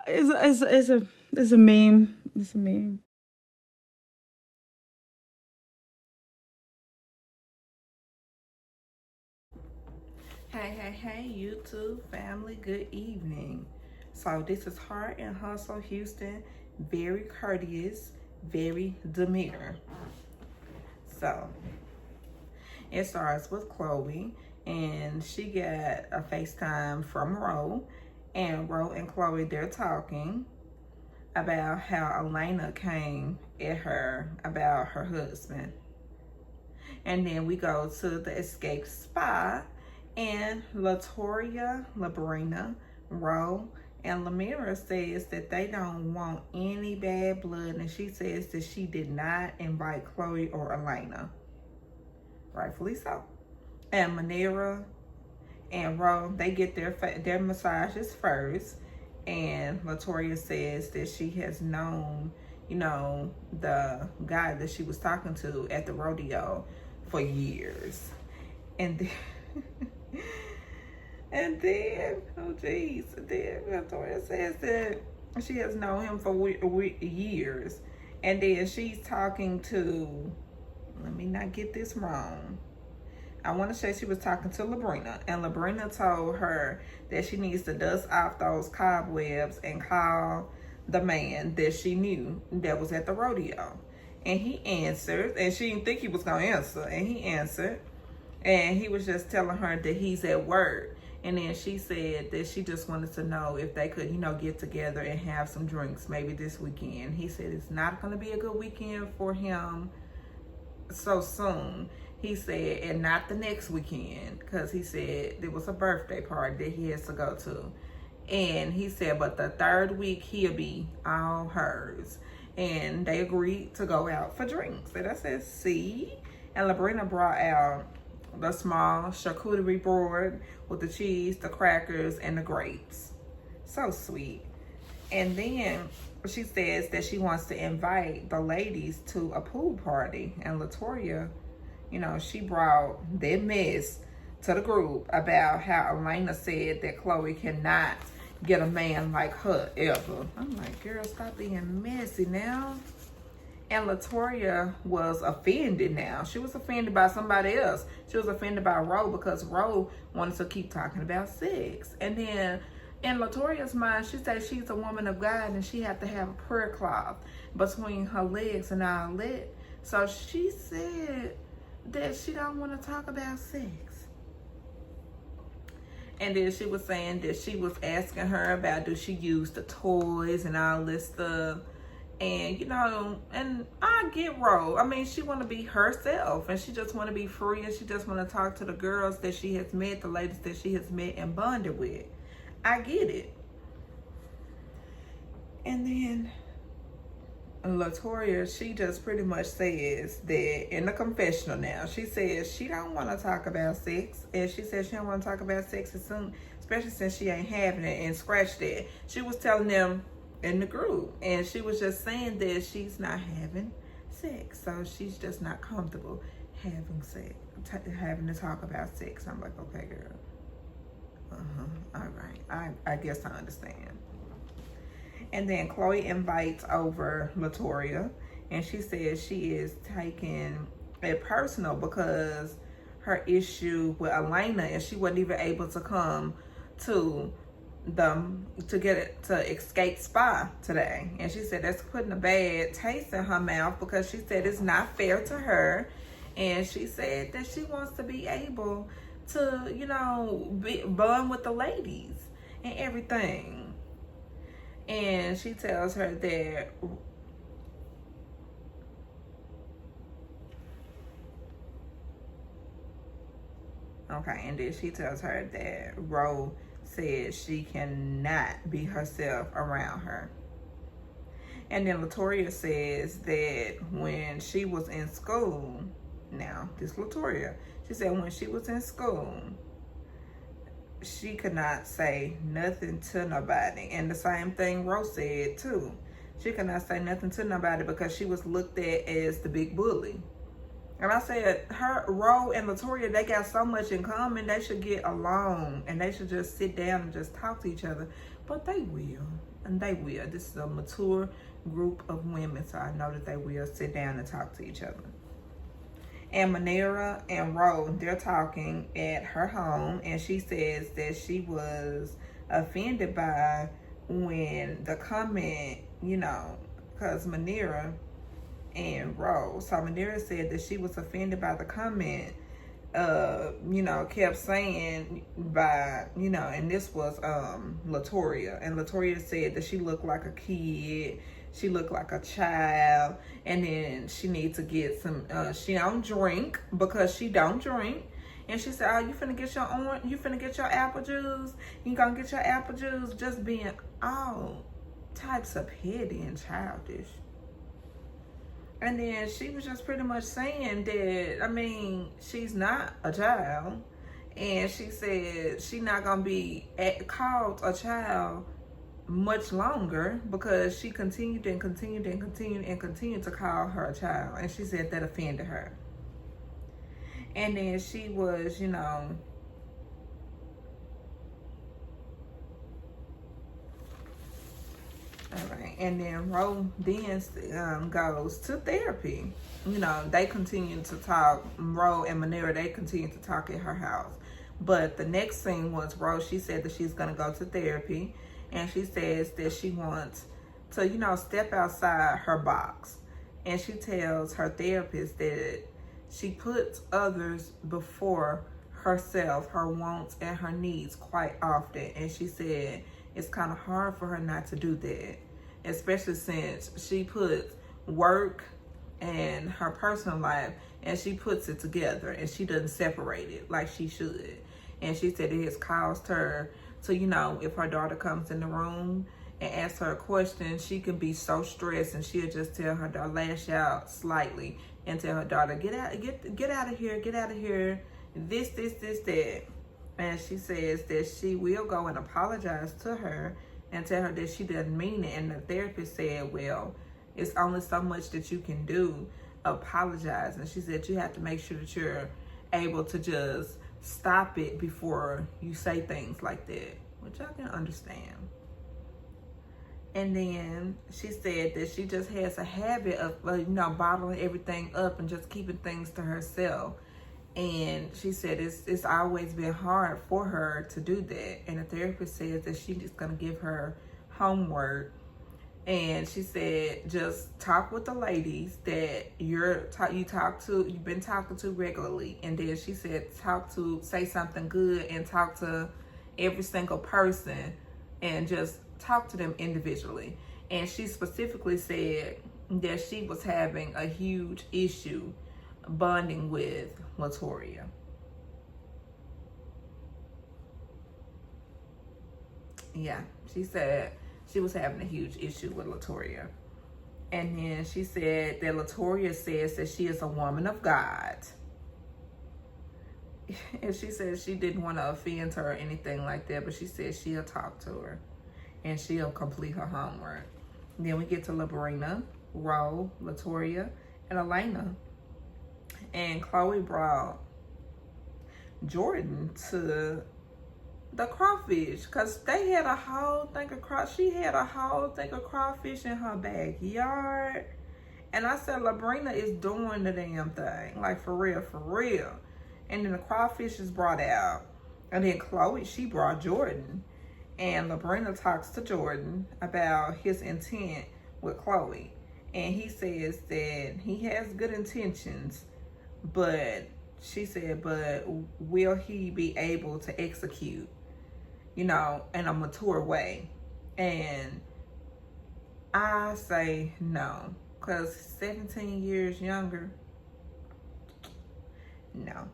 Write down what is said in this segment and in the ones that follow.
it's a meme. It's a meme. Hey, YouTube family, good evening. So this is Heart and Hustle Houston, very courteous, very demure. So it starts with Chloe, and she got a FaceTime from Ro, and Ro and Chloe, they're talking about how Elena came at her about her husband. And then we go to the escape spot, and Latoria, Labrina, Ro, and Lamira says that they don't want any bad blood, and she says that she did not invite Chloe or Elena. Rightfully so. And Manera and Ro, they get their massages first, and Latoria says that she has known, the guy that she was talking to at the rodeo for years. And then, and then, oh geez, then Latoria says that she has known him for years. And then she's talking to, let me not get this wrong, I want to say she was talking to Labrina, and Labrina told her that she needs to dust off those cobwebs and call the man that she knew that was at the rodeo. And he answered, and she didn't think he was going to answer, and he answered, and he was just telling her that he's at work. And then she said that she just wanted to know if they could, get together and have some drinks maybe this weekend. He said it's not going to be a good weekend for him so soon. He said, and not the next weekend, because he said there was a birthday party that he has to go to. And he said, but the third week he'll be all hers. And they agreed to go out for drinks. And I said, see? And Labrina brought out the small charcuterie board with the cheese, the crackers, and the grapes. So sweet. And then she says that she wants to invite the ladies to a pool party. And Latoria, she brought that mess to the group about how Elena said that Chloe cannot get a man like her ever. I'm like, girl, stop being messy now. And Latoria was offended now. She was offended by somebody else. She was offended by Ro because Ro wanted to keep talking about sex. And then in Latoria's mind, she said she's a woman of God and she had to have a prayer cloth between her legs and all that. So she said that she don't want to talk about sex. And then she was saying that she was asking her about, do she use the toys and all this stuff. And, and I get Ro. I mean, she want to be herself and she just want to be free and she just want to talk to the girls that she has met, the ladies that she has met and bonded with. I get it. And then Latoria, she just pretty much says that in the confessional now, she says she don't want to talk about sex. And she says she don't want to talk about sex as soon, especially since she ain't having it, and scratch that. She was telling them in the group, and she was just saying that she's not having sex. So she's just not comfortable having sex, having to talk about sex. I'm like, okay, girl. All right. I guess I understand. And then Chloe invites over Latoria, and she says she is taking it personal because her issue with Elena, and she wasn't even able to come to escape spa today. And she said that's putting a bad taste in her mouth because she said it's not fair to her. And she said that she wants to be able to, bond with the ladies and everything. And she tells her that and then she tells her that Ro said she cannot be herself around her. And then Latoria says that when she was in school, now this Latoria, she said when she was in school, she could not say nothing to nobody. And the same thing Rose said too. She could not say nothing to nobody because she was looked at as the big bully. And I said, Ro and Latoria, they got so much in common. They should get along and they should just sit down and just talk to each other. But they will. And they will. This is a mature group of women, so I know that they will sit down and talk to each other. And Manera and Ro, they're talking at her home, and she says that she was offended by when the comment, you know, because Manera and Ro, so Manera said that she was offended by the comment, you know, kept saying by, you know, and this was Latoria, and Latoria said that she looked like a kid, she looked like a child, and then she needs to get some, she don't drink because she don't drink. And she said, oh, you finna get your orange, you finna get your apple juice, you gonna get your apple juice, just being all types of petty and childish. And then she was just pretty much saying that, I mean, she's not a child. And she said she's not going to be called a child much longer because she continued and continued and continued and continued to call her a child. And she said that offended her. And then she was, you know, all right, and then Ro then goes to therapy. You know, they continue to talk. Ro and Manera, they continue to talk at her house. But the next thing was Ro, she said that she's going to go to therapy. And she says that she wants to, you know, step outside her box. And she tells her therapist that she puts others before herself, her wants and her needs quite often. And she said it's kind of hard for her not to do that, especially since she puts work and her personal life and she puts it together and she doesn't separate it like she should. And she said it has caused her to, you know, if her daughter comes in the room and asks her a question, she can be so stressed and she'll just tell her daughter, lash out slightly and tell her daughter, get out of here, get out of here, this, that. And she says that she will go and apologize to her and tell her that she doesn't mean it. And the therapist said, well, it's only so much that you can do, apologize. And she said you have to make sure that you're able to just stop it before you say things like that, which I can understand. And then she said that she just has a habit of, you know, bottling everything up and just keeping things to herself. And she said it's always been hard for her to do that. And the therapist says that she's just going to give her homework. And she said just talk with the ladies that you've been talking to regularly. And then she said say something good and talk to every single person and just talk to them individually. And she specifically said that she was having a huge issue bonding with Latoria. Yeah, she said she was having a huge issue with Latoria. And then she said that Latoria says that she is a woman of God. And she said she didn't want to offend her or anything like that, but she said she'll talk to her and she'll complete her homework. Then we get to Labrina, Ro, Latoria, and Elena. And Chloe brought Jordan to the crawfish because they had a whole thing of crawfish. She had a whole thing of crawfish in her backyard. And I said, Labrina is doing the damn thing. Like, for real, for real. And then the crawfish is brought out. And then Chloe, she brought Jordan. And Labrina talks to Jordan about his intent with Chloe. And he says that he has good intentions, but she said, but will he be able to execute, you know, in a mature way? And I say no, because 17 years younger, no.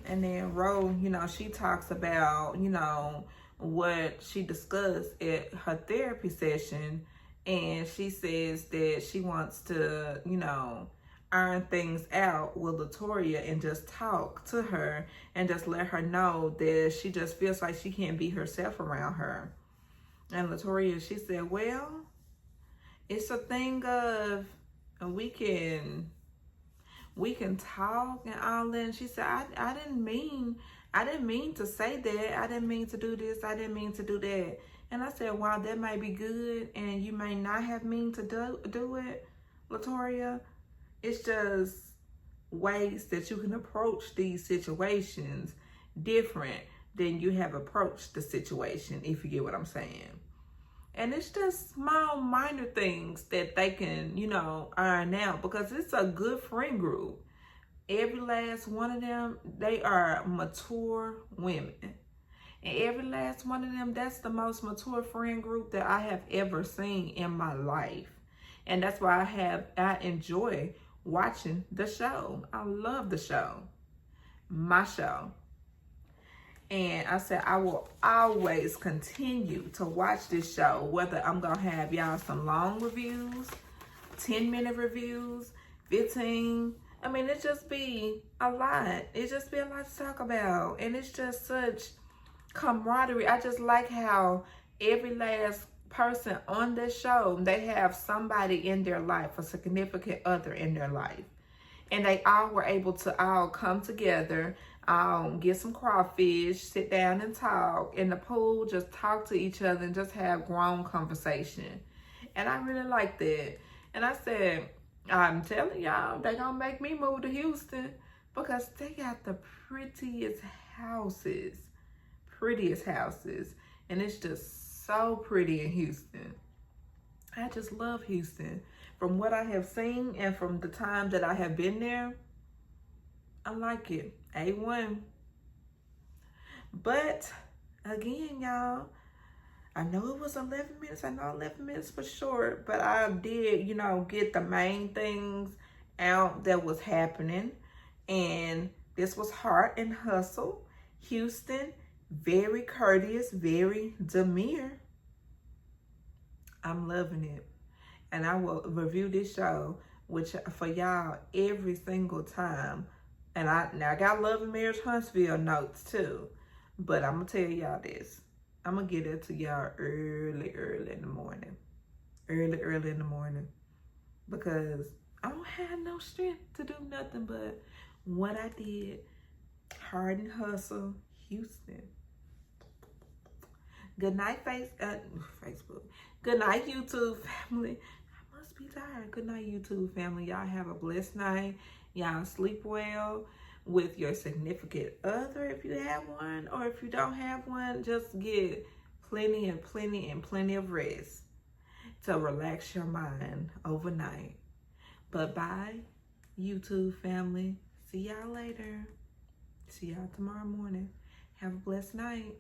And then Ro, you know, she talks about, you know, what she discussed at her therapy session. And she says that she wants to, you know, iron things out with Latoria and just talk to her and just let her know that she just feels like she can't be herself around her. And Latoria, she said, well, it's a thing of we can we can talk and all that. And she said, I didn't mean to say that. I didn't mean to do this. I didn't mean to do that. And I said, wow, that might be good, and you may not have mean to do it, Latoria. It's just ways that you can approach these situations different than you have approached the situation, if you get what I'm saying. And it's just small, minor things that they can, iron out, because it's a good friend group. Every last one of them, they are mature women. And every last one of them, that's the most mature friend group that I have ever seen in my life. And that's why I enjoy watching the show. I love the show. My show. And I said, I will always continue to watch this show, whether I'm going to have y'all some long reviews, 10-minute reviews, 15. I mean, it just be a lot. It just be a lot to talk about. And it's just such camaraderie. I just like how every last person on this show, they have somebody in their life, a significant other in their life. And they all were able to all come together, get some crawfish, sit down and talk in the pool, just talk to each other and just have grown conversation. And I really like that. And I said, I'm telling y'all, they gonna make me move to Houston, because they got the prettiest houses. And it's just so pretty in Houston. I just love Houston. From what I have seen and from the time that I have been there, I like it. A1. But again, y'all, I know it was 11 minutes. I know 11 minutes for short, but I did, get the main things out that was happening. And this was Heart and Hustle. Houston, very courteous, very demure. I'm loving it. And I will review this show for y'all every single time. And I got Love and Marriage Huntsville notes too. But I'm going to tell y'all this. I'm going to get it to y'all early in the morning. Early in the morning. Because I don't have no strength to do nothing but what I did. Hard and Hustle, Houston. Good night, Facebook. Good night, YouTube family. I must be tired. Good night, YouTube family. Y'all have a blessed night. Y'all sleep well with your significant other if you have one, or if you don't have one, just get plenty of rest to relax your mind overnight. But bye, YouTube family. See y'all later. See y'all tomorrow morning. Have a blessed night.